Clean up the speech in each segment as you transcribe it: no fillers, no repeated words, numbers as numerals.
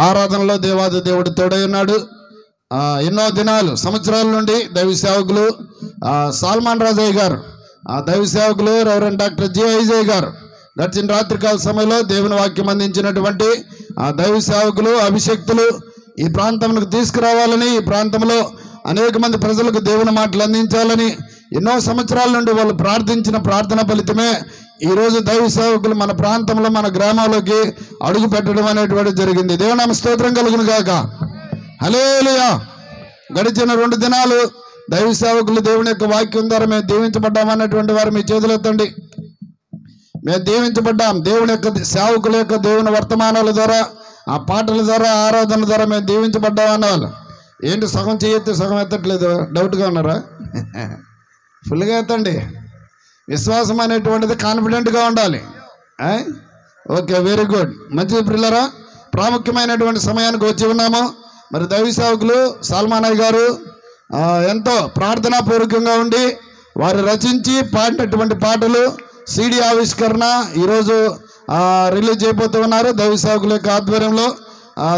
ఆరాధనలో దేవాది దేవుడు తోడై ఉన్నాడు. ఎన్నో దినాలు సంవత్సరాల నుండి దైవ సేవకులు సాల్మాన్ రాజయ్య గారు, దైవ సేవకులు రెవరెండ్ డాక్టర్ జి ఐజయ్ గారు గడిచిన రాత్రికాల సమయంలో దేవుని వాక్యం అందించినటువంటి దైవ సేవకులు, అభిషక్తులు ఈ ప్రాంతంలో తీసుకురావాలని, ఈ ప్రాంతంలో అనేక మంది ప్రజలకు దేవుని మాటలు అందించాలని ఎన్నో సంవత్సరాల నుండి వాళ్ళు ప్రార్థించిన ప్రార్థన ఫలితమే ఈరోజు దైవ సేవకులు మన ప్రాంతంలో, మన గ్రామంలోకి అడుగు పెట్టడం అనేటువంటి జరిగింది. దేవునామ స్తోత్రం కలుగును గాక. హల్లెలూయా. గడిచిన 2 దినాలు దైవ సేవకులు దేవుని యొక్క వాక్యం ద్వారా మేము దీవించబడ్డామన్నటువంటి వారు మీ చేతులు ఎత్తండి. మేము దీవించబడ్డాం. దేవుని యొక్క సేవకుల యొక్క దేవుని వర్తమానాల ద్వారా, ఆ పాటల ద్వారా, ఆరాధన ద్వారా మేము దీవించబడ్డామన్న వాళ్ళు ఏంటి సగం చేయొద్దు, సగం ఎత్తట్లేదు, డౌట్గా ఉన్నారా? ఫుల్గా ఎత్తండి. విశ్వాసం అనేటువంటిది కాన్ఫిడెంట్గా ఉండాలి. ఓకే, వెరీ గుడ్, మంచిది పిల్లరా. ప్రాముఖ్యమైనటువంటి సమయానికి వచ్చి ఉన్నాము. మరి దైవ సేవకులు సాల్మానయ్య గారు ఎంతో ప్రార్థనాపూర్వకంగా ఉండి వారు రచించి పాడినటువంటి పాటలు సీడీ ఆవిష్కరణ ఈరోజు రిలీజ్ అయిపోతూ ఉన్నారు. దైవ సేవకుల యొక్క ఆధ్వర్యంలో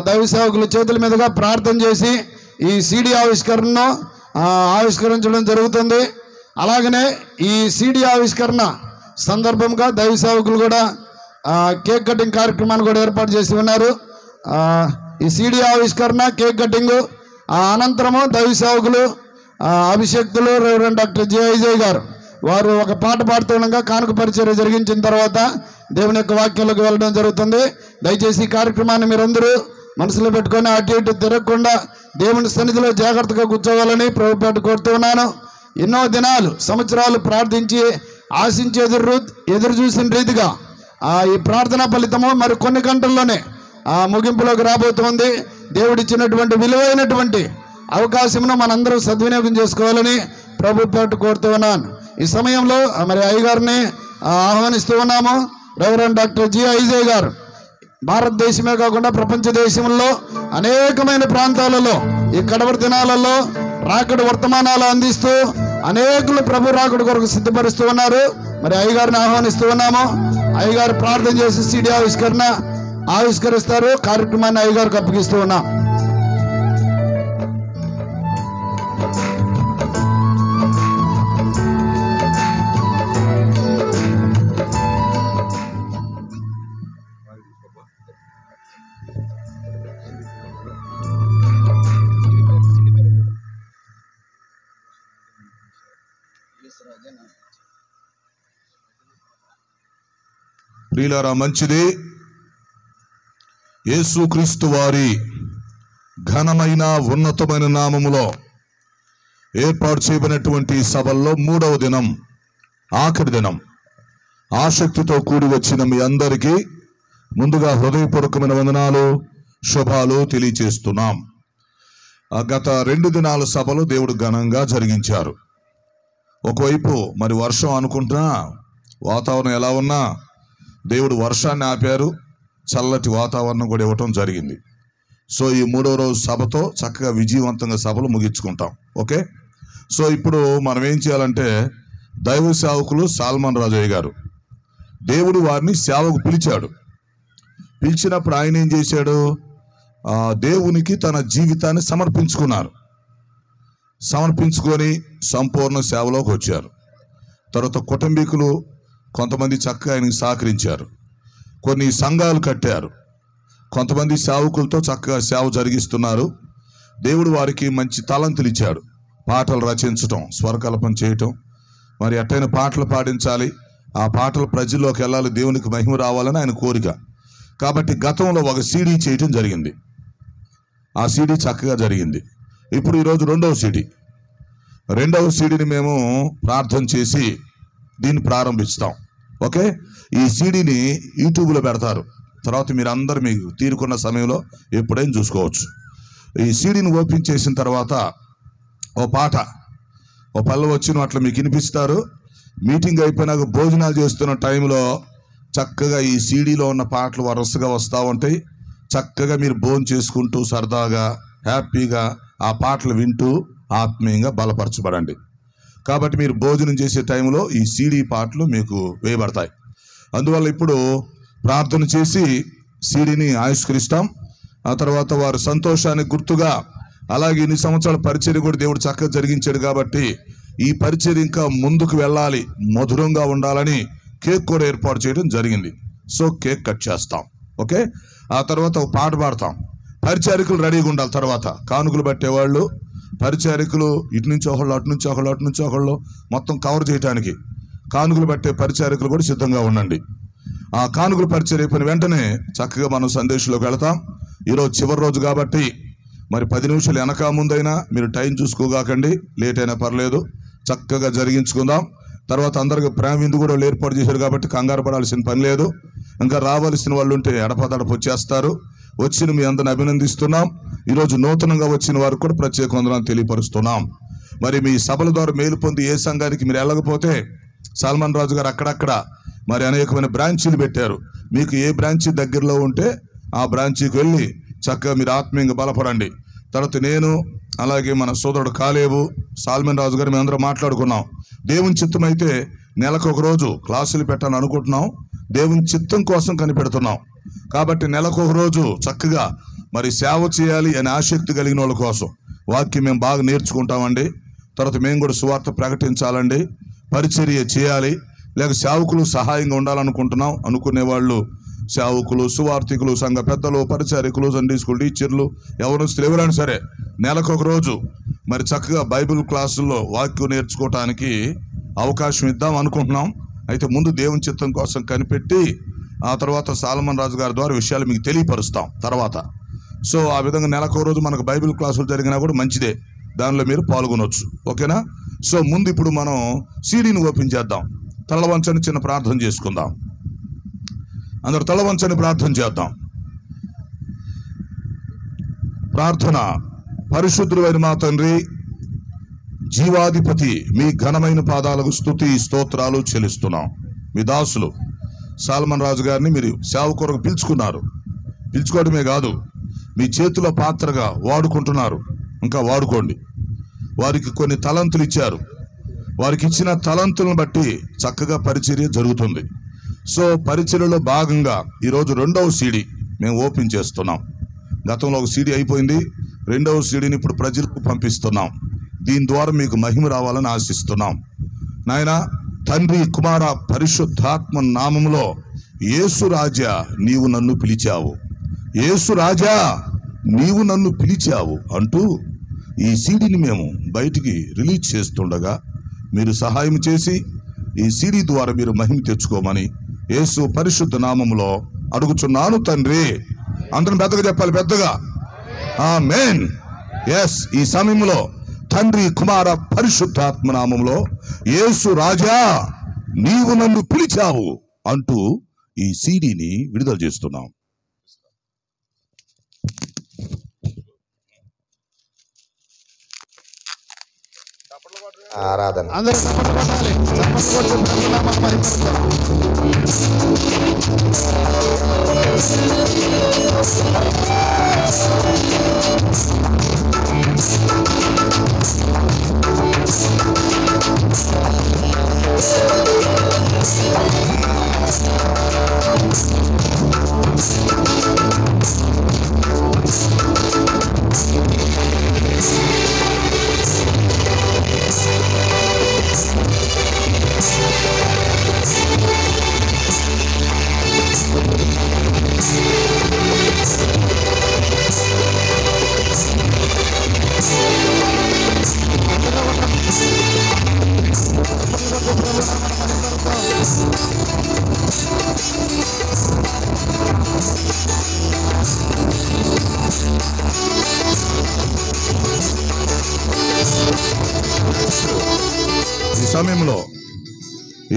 దైవ సేవకుల చేతుల మీదుగా ప్రార్థన చేసి ఈ సీడీ ఆవిష్కరణను ఆవిష్కరించడం జరుగుతుంది. అలాగనే ఈ సీడీ ఆవిష్కరణ సందర్భంగా దైవ సేవకులు కూడా కేక్ కటింగ్ కార్యక్రమాన్ని కూడా ఏర్పాటు చేసి ఉన్నారు. ఈ సీడీ ఆవిష్కరణ, కేక్ కటింగ్ అనంతరము దైవ సేవకులు, అభిషక్తులు రెవరెండ్ డాక్టర్ జి ఐజయ్ గారు వారు ఒక పాట పాడుతుండగా కానుక పరిచర్య జరిగించిన తర్వాత దేవుని యొక్క వాక్యంలోకి వెళ్ళడం జరుగుతుంది. దయచేసి ఈ కార్యక్రమాన్ని మీరందరూ మనసులో పెట్టుకొని అటు ఇటు తిరగకుండా దేవుని సన్నిధిలో జాగ్రత్తగా కూర్చోవాలని ప్రభుపేట కోరుతూ ఉన్నాను. ఎన్నో దినాలు, సంవత్సరాలు ప్రార్థించి ఆశించి ఎదురు చూసిన రీతిగా ఈ ప్రార్థనా ఫలితము మరి కొన్ని గంటల్లోనే ముగింపులోకి రాబోతోంది. దేవుడిచ్చినటువంటి విలువైనటువంటి అవకాశమును మనందరం సద్వినియోగం చేసుకోవాలని ప్రభుపేట కోరుతూ ఉన్నాను. ఈ సమయంలో మరి అయ్యగారిని ఆహ్వానిస్తూ ఉన్నాము. రెవరెండ్ డాక్టర్ జి ఐజయ్ గారు భారతదేశమే కాకుండా ప్రపంచ దేశంలో అనేకమైన ప్రాంతాలలో ఈ కడవరి దినాలలో రాకడ వర్తమానాలు అందిస్తూ అనేకులు ప్రభు రాకడ కొరకు సిద్ధపరుస్తూ ఉన్నారు. మరి అయ్యగారిని ఆహ్వానిస్తూ ఉన్నాము. అయ్యగారు ప్రార్థన చేసి సీడీ ఆవిష్కరిస్తారు. కార్యక్రమాన్ని అయ్యగారికి అప్పగిస్తూ ఉన్నాం. ప్రియులారా, మంచిది. యేసుక్రీస్తు వారి ఘనమైన ఉన్నతమైన నామములో ఏర్పాటు చేయబడినటువంటి సభల్లో 3వ దినం, ఆఖరి దినం, ఆసక్తితో కూడి వచ్చిన మీ అందరికీ ముందుగా హృదయపూర్వకమైన వందనాలు, శుభాలు తెలియచేస్తున్నాం. గత 2 దినాల సభలు దేవుడు ఘనంగా జరిగించారు. ఒకవైపు మరి వర్షం అనుకుంటున్నా, వాతావరణం ఎలా ఉన్నా దేవుడు వర్షాన్ని ఆపారు, చల్లటి వాతావరణం కూడా ఇవ్వటం జరిగింది. సో ఈ 3వ రోజు సభతో చక్కగా విజయవంతంగా సభలు ముగించుకుంటాం. ఓకే, సో ఇప్పుడు మనం ఏం చేయాలంటే, దైవ సేవకులు సాల్మాన్ రాజయ్య గారు దేవుడు వారిని సేవకు పిలిచాడు. పిలిచినప్పుడు ఆయన ఏం చేశాడు? దేవునికి తన జీవితాన్ని సమర్పించుకొని సంపూర్ణ సేవలోకి వచ్చారు. తర్వాత కుటుంబీకులు కొంతమంది చక్కగా ఆయనకి సహకరించారు. కొన్ని సంఘాలు కట్టారు. కొంతమంది సేవకులతో చక్కగా సేవ జరిగిస్తున్నారు. దేవుడు వారికి మంచి తలంతులు ఇచ్చాడు. పాటలు రచించటం, స్వరకల్పన చేయటం, మరి అట్టైన పాటలు పాడించాలి, ఆ పాటలు ప్రజల్లోకి వెళ్ళాలి, దేవునికి మహిమ రావాలని ఆయన కోరిక. కాబట్టి గతంలో ఒక సీడీ చేయటం జరిగింది. ఆ సీడీ చక్కగా జరిగింది. ఇప్పుడు ఈరోజు 2వ సీడీని మేము ప్రార్థన చేసి దీన్ని ప్రారంభిస్తాం. ఓకే, ఈ సీడీని యూట్యూబ్లో పెడతారు. తర్వాత మీరు అందరు మీకు తీరుకున్న సమయంలో ఎప్పుడైనా చూసుకోవచ్చు. ఈ సీడీని ఓపెన్ చేసిన తర్వాత ఓ పాట, ఓ పల్లవి వచ్చిన అట్లా మీకు వినిపిస్తారు. మీటింగ్ అయిపోయినాక భోజనాలు చేస్తున్న టైంలో చక్కగా ఈ సీడీలో ఉన్న పాటలు వరుసగా వస్తూ ఉంటాయి. చక్కగా మీరు భోజనం చేసుకుంటూ సరదాగా హ్యాపీగా ఆ పాటలు వింటూ ఆత్మీయంగా బలపరచబడండి. కాబట్టి మీరు భోజనం చేసే టైంలో ఈ సీడీ పాటలు మీకు వేయబడతాయి. అందువల్ల ఇప్పుడు ప్రార్థన చేసి సీడీని ఆవిష్కరిస్తాం. ఆ తర్వాత వారి సంతోషానికి గుర్తుగా అలాగే ఇన్ని సంవత్సరాల పరిచర్య కూడా దేవుడు చక్కగా జరిగించాడు కాబట్టి ఈ పరిచర్య ఇంకా ముందుకు వెళ్ళాలి, మధురంగా ఉండాలని కేక్ కూడా ఏర్పాటు చేయడం జరిగింది. సో కేక్ కట్ చేస్తాం. ఓకే, ఆ తర్వాత ఒక పాట పాడతాం. పరిచారికులు రెడీగా ఉండాలి. తర్వాత కానుకలు పట్టేవాళ్ళు, పరిచారికులు ఇటు నుంచి ఒకళ్ళు, అటు నుంచి ఒకళ్ళు, అటు నుంచి ఒకళ్ళు మొత్తం కవర్ చేయడానికి కానుకలు పట్టే పరిచారికులు కూడా సిద్ధంగా ఉండండి. ఆ కానుకలు పరిచయం అయిపోయిన వెంటనే చక్కగా మనం సందేశంలోకి వెళతాం. ఈరోజు చివరి రోజు కాబట్టి మరి 10 నిమిషాలు వెనక ముందైనా మీరు టైం చూసుకోగాకండి, లేట్ అయినా పర్లేదు, చక్కగా జరిగించుకుందాం. తర్వాత అందరికి ప్రేమ విందు కూడా వాళ్ళు ఏర్పాటు చేశారు కాబట్టి కంగారు పడాల్సిన పని లేదు. ఇంకా రావాల్సిన వాళ్ళు ఉంటే ఎడపదడపు వచ్చేస్తారు. వచ్చిన మీ అందరిని అభినందిస్తున్నాం. ఈరోజు నూతనంగా వచ్చిన వారికి కూడా ప్రత్యేక వందనాలు తెలియపరుస్తున్నాం. మరి మీ సభల ద్వారా మేలు పొంది ఏ సంఘానికి మీరు వెళ్ళకపోతే సల్మాన్ రాజు గారు అక్కడక్కడ మరి అనేకమైన బ్రాంచీలు పెట్టారు. మీకు ఏ బ్రాంచీ దగ్గరలో ఉంటే ఆ బ్రాంచీకి వెళ్ళి చక్కగా మీరు ఆత్మీయంగా బలపడండి. తర్వాత నేను అలాగే మన సోదరుడు కాలేబు, సాల్మన్ రాజు గారు మేమందరం మాట్లాడుకున్నాం. దేవుని చిత్తం అయితే నెలకు ఒక రోజు క్లాసులు పెట్టాలని అనుకుంటున్నాం. దేవుని చిత్తం కోసం కనిపెడుతున్నాం కాబట్టి నెలకు ఒక రోజు చక్కగా మరి సేవ చేయాలి అనే ఆసక్తి కలిగిన వాళ్ళ కోసం వాక్యం మేము బాగా నేర్చుకుంటామండి. తర్వాత మేము కూడా సువార్త ప్రకటించాలండి, పరిచర్య చేయాలి, లేక సేవకులు సహాయంగా ఉండాలనుకుంటున్నాం. అనుకునే వాళ్ళు సేవకులు, సువార్థికులు, సంఘ పెద్దలు, పరిచారికులు, సండే స్కూల్ టీచర్లు, ఎవరు ఎవరైనా సరే నెలకు ఒక రోజు మరి చక్కగా బైబిల్ క్లాసుల్లో వాక్యం నేర్చుకోవటానికి అవకాశం ఇద్దాం అనుకుంటున్నాం. అయితే ముందు దేవుని చిత్తం కోసం కనిపెట్టి ఆ తర్వాత సాల్మన్ రాజు గారి ద్వారా విషయాలు మీకు తెలియపరుస్తాం తర్వాత. సో ఆ విధంగా నెలకు రోజు మనకు బైబిల్ క్లాసులు జరిగినా కూడా మంచిదే, దానిలో మీరు పాల్గొనవచ్చు. ఓకేనా? సో ముందు ఇప్పుడు మనం సీడీని ఓపెన్ చేద్దాం. తల వంచని చిన్న ప్రార్థన చేసుకుందాం. అందరు తల వంచని ప్రార్థన చేద్దాం. ప్రార్థన. పరిశుద్ధుడైన మా తండ్రి, జీవాధిపతి, మీ ఘనమైన పాదాలకు స్తుతి స్తోత్రాలు చెల్లిస్తున్నాం. మీ దాసులు సాల్మన్ రాజు గారిని మీరు సేవ కొరకు పిలుచుకున్నారు. పిలుచుకోవడమే కాదు, మీ చేతిలో పాత్రగా వాడుకుంటున్నారు. ఇంకా వాడుకోండి. వారికి కొన్ని తలంతులు ఇచ్చారు. వారికి ఇచ్చిన తలంతులను బట్టి చక్కగా పరిచర్య జరుగుతుంది. సో పరిచర్యలో భాగంగా ఈరోజు 2వ సీడీ మేము ఓపెన్ చేస్తున్నాం. గతంలో ఒక సీడీ అయిపోయింది, 2వ సీడీని ఇప్పుడు ప్రజలకు పంపిస్తున్నాం. దీని ద్వారా మీకు మహిమ రావాలని ఆశిస్తున్నాం. నాయన, తండ్రి, కుమార, పరిశుద్ధాత్మ నామములో యేసు రాజా నీవు నన్ను పిలిచావు, యేసు రాజా నీవు నన్ను పిలిచావు అంటూ ఈ సీడీని మేము బయటికి రిలీజ్ చేస్తుండగా మీరు సహాయం చేసి ఈ సీడీ ద్వారా మీరు మహిమ తెచ్చుకోమని యేసు పరిశుద్ధ నామములో అడుగుచున్నాను తండ్రి. అందరం పెద్దగా చెప్పాలి, పెద్దగా ఆమేన్. ఎస్, ఈ సమయంలో తండ్రి, కుమార, పరిశుద్ధాత్మ నామములో యేసు రాజా నీవు నన్ను పిలిచావు అంటూ ఈ సీడీని విడుదల చేస్తున్నాం. ఆరాధన. అందరూ చప్పట్లు కొట్టాలి. చప్పట్లు కొట్టి ప్రభువు నామాన్ని మహిమపరచాలి. ఈ సమయంలో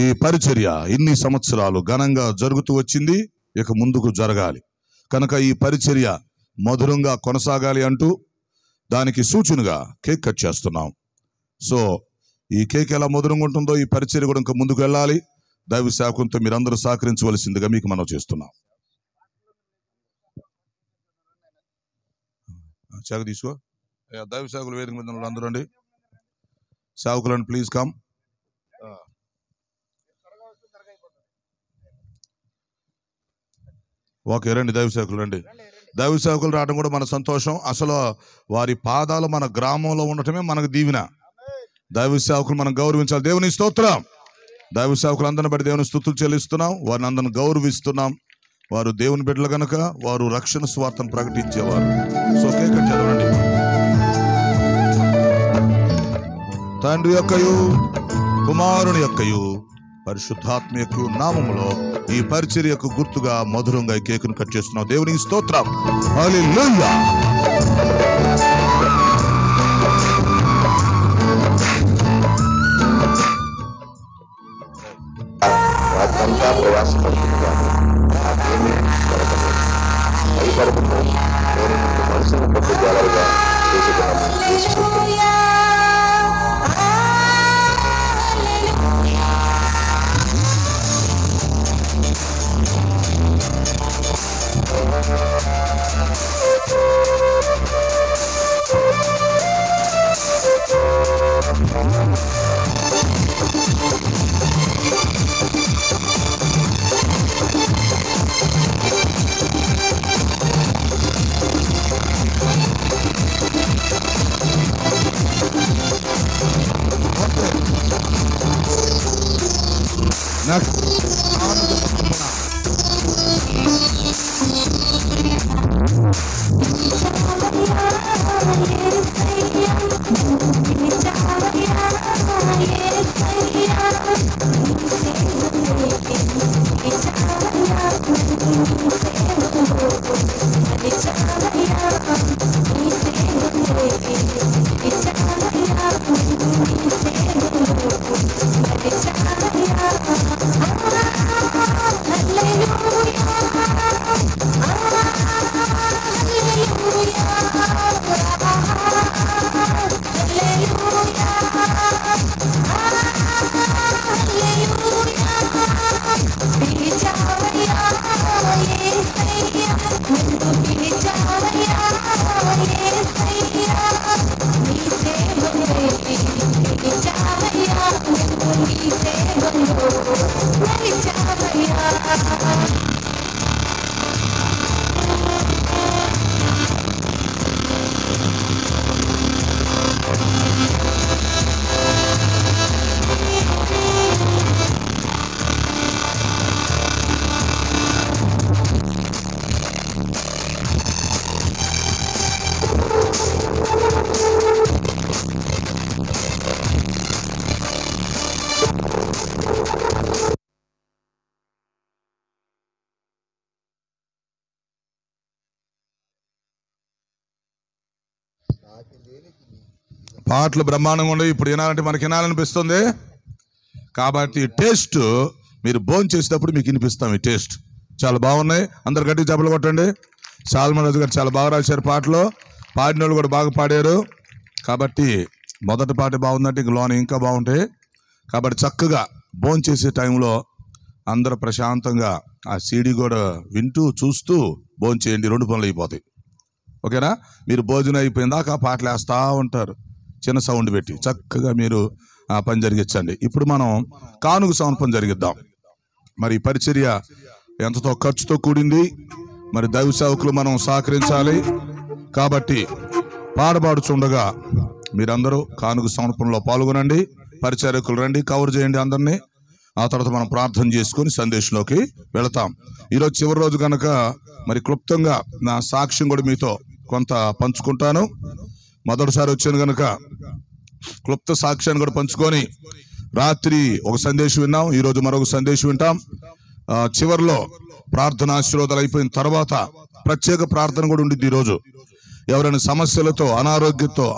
ఈ పరిచర్య ఇన్ని సంవత్సరాలు ఘనంగా జరుగుతూ వచ్చింది, ఇక ముందుకు జరగాలి. కనుక ఈ పరిచర్య మధురంగా కొనసాగాలి అంటూ దానికి సూచనగా కేక్ కట్ చేస్తున్నాం. సో ఈ కేక్ ఎలా మధురంగా ఉంటుందో ఈ పరిచర్య కూడా ఇంకా ముందుకు వెళ్ళాలి. దైవ సేవకునితో మీరందరూ సహకరించవలసిందిగా మీకు మనం చేస్తున్నాం. చెగ తీసుకో. దైవ సేవకులు వేదిక మీద ఉన్న అందరూ రండి. సేవకులను ప్లీజ్ కమ్. ఓకే, రండి దైవ సేవకులు రండి. దైవ సేవకులు రావడం కూడా మన సంతోషం. అసలు వారి పాదాలు మన గ్రామంలో ఉండటమే మనకు దీవెన. దైవ సేవకులు మనం గౌరవించాలి. దేవుని స్తోత్రం. దైవ సేవకులు అందరిని బట్టి దేవుని స్తుతులు చెల్లిస్తున్నాం. వారిని అందరిని గౌరవిస్తున్నాం. వారు దేవుని బిడ్డలు కనుక వారు రక్షణ స్వార్థను ప్రకటించేవారు. సో కేక చదవండి. తండ్రి యొక్కయు కుమారుని యొక్కయు పరిశుద్ధాత్మ యొక్క నామములో ఈ పరిచర్యకు గుర్తుగా మధురంగా ఈ కేకును కట్ చేస్తున్నాం. దేవునికి స్తోత్రం. హల్లెలూయా. రాత్రంతా ప్రయాసపడుతున్నాను, నాకేమీ దొరకలేదు. భయపడుతున్నా నేను ముందు మనసును పట్టుదలగా చేసుకున్నాను. పాటలు బ్రహ్మాండంగా ఉండవు. ఇప్పుడు వినాలంటే మనకి వినాలనిపిస్తుంది. కాబట్టి టేస్ట్ మీరు భోజనం చేసేటప్పుడు మీకు వినిపిస్తాం. ఈ టేస్ట్ చాలా బాగున్నాయి. అందరు గట్టిగా చప్పలు కొట్టండి. సాల్మన్ రాజు గారు చాలా బాగా రాశారు పాటలు. పాడిన వాళ్ళు కూడా బాగా పాడారు. కాబట్టి మొదటి పాట బాగుందంటే ఇంక లోన ఇంకా బాగుంటాయి. కాబట్టి చక్కగా భోజనం చేసే టైంలో అందరూ ప్రశాంతంగా ఆ సీడీ కూడా వింటూ చూస్తూ భోజనం చేయండి. 2 పనులు అయిపోతాయి. ఓకేనా? మీరు భోజనం అయిపోయిందాక ఆ పాటలు వేస్తూ ఉంటారు. చిన్న సౌండ్ పెట్టి చక్కగా మీరు ఆ పని జరిగించండి. ఇప్పుడు మనం కానుక సమర్పణ జరిగిద్దాం. మరి పరిచర్య ఎంతతో ఖర్చుతో కూడింది. మరి దైవ సేవకులు మనం సహకరించాలి. కాబట్టి పాడబాడుచుండగా మీరందరూ కానుక సమర్పణలో పాల్గొనండి. పరిచారకులు రండి, కవర్ చేయండి అందరినీ. ఆ తర్వాత మనం ప్రార్థన చేసుకొని సందేశంలోకి వెళతాం. ఈరోజు చివరి రోజు కనుక మరి క్లుప్తంగా నా సాక్ష్యం కూడా మీతో కొంత పంచుకుంటాను. మొదటిసారి వచ్చాను కనుక క్లుప్త సాక్ష్యాన్ని కూడా పంచుకొని రాత్రి ఒక సందేశం విన్నాం. ఈరోజు మరొక సందేశం వింటాం. చివరిలో ప్రార్థన ఆశీర్వాదాలు అయిపోయిన తర్వాత ప్రత్యేక ప్రార్థన కూడా ఉండిద్ది. ఈరోజు ఎవరైనా సమస్యలతో, అనారోగ్యంతో